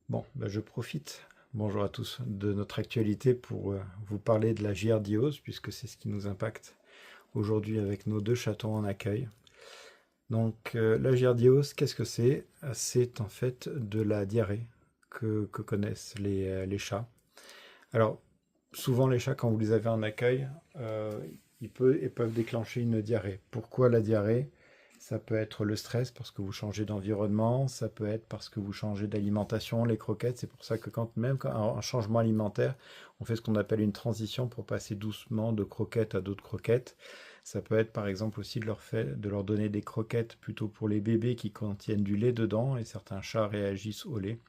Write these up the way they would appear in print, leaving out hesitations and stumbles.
Bon, je profite, bonjour à tous, de notre actualité pour vous parler de la giardiose, puisque c'est ce qui nous impacte aujourd'hui avec nos deux chatons en accueil. Donc, la giardiose, qu'est-ce que c'est? C'est en fait de la diarrhée que connaissent les chats. Alors, souvent les chats, quand vous les avez en accueil, euh, ils peuvent déclencher une diarrhée. Pourquoi la diarrhée? Ça peut être le stress parce que vous changez d'environnement, ça peut être parce que vous changez d'alimentation, les croquettes. C'est pour ça que quand un changement alimentaire, on fait ce qu'on appelle une transition pour passer doucement de croquettes à d'autres croquettes. Ça peut être par exemple aussi de leur donner des croquettes plutôt pour les bébés qui contiennent du lait dedans et certains chats réagissent au lait.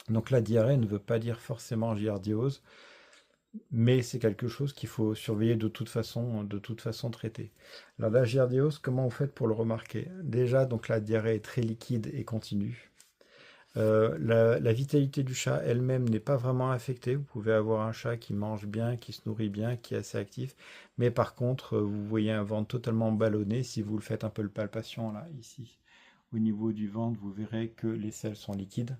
Donc la diarrhée ne veut pas dire forcément giardiose, mais c'est quelque chose qu'il faut surveiller de toute façon traiter. Alors la giardiose, comment vous faites pour le remarquer? Déjà, donc la diarrhée est très liquide et continue. La vitalité du chat elle-même n'est pas vraiment affectée. Vous pouvez avoir un chat qui mange bien, qui se nourrit bien, qui est assez actif. Mais par contre, vous voyez un ventre totalement ballonné. Si vous le faites un peu le palpation là, ici, au niveau du ventre, vous verrez que les selles sont liquides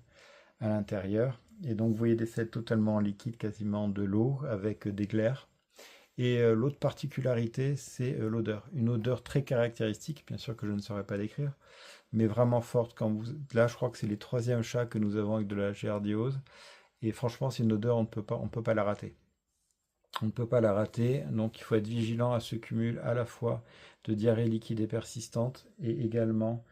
à l'intérieur. Et donc vous voyez des selles totalement liquides, quasiment de l'eau, avec des glaires. Et l'autre particularité, c'est l'odeur. Une odeur très caractéristique, bien sûr que je ne saurais pas décrire, mais vraiment forte. Là, je crois que c'est les troisièmes chats que nous avons avec de la giardiose. Et franchement, c'est une odeur, on ne peut pas la rater. On ne peut pas la rater, donc il faut être vigilant à ce cumul à la fois de diarrhée liquide et persistante et également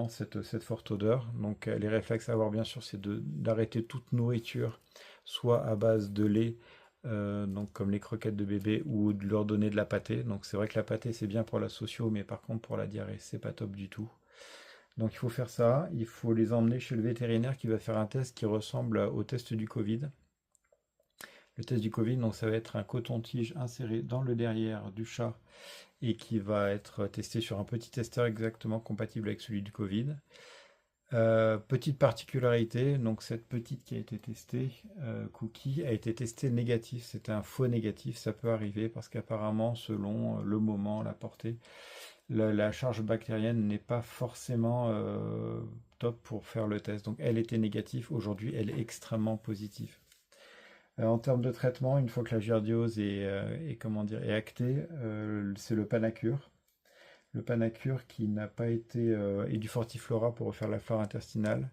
cette forte odeur. Donc les réflexes à avoir bien sûr, c'est d'arrêter toute nourriture, soit à base de lait, donc comme les croquettes de bébé, ou de leur donner de la pâtée. Donc c'est vrai que la pâtée c'est bien pour la socio, mais par contre pour la diarrhée c'est pas top du tout. Donc il faut faire ça, il faut les emmener chez le vétérinaire qui va faire un test qui ressemble au test du Covid. Le test du Covid, donc ça va être un coton-tige inséré dans le derrière du chat et qui va être testé sur un petit testeur exactement compatible avec celui du Covid. Petite particularité, donc cette petite qui a été testée, Cookie, a été testée négatif. C'était un faux négatif, ça peut arriver parce qu'apparemment, selon le moment, la portée, la charge bactérienne n'est pas forcément top pour faire le test. Donc elle était négative, aujourd'hui elle est extrêmement positive. En termes de traitement, une fois que la giardiose comment dire, est actée, c'est le Panacur. Le Panacur qui n'a pas été, et du Fortiflora pour refaire la flore intestinale.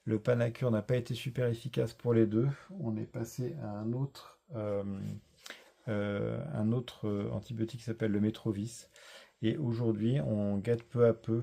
Le Panacur n'a pas été super efficace pour les deux. On est passé à un autre antibiotique qui s'appelle le Metrovis. Et aujourd'hui, on guette peu à peu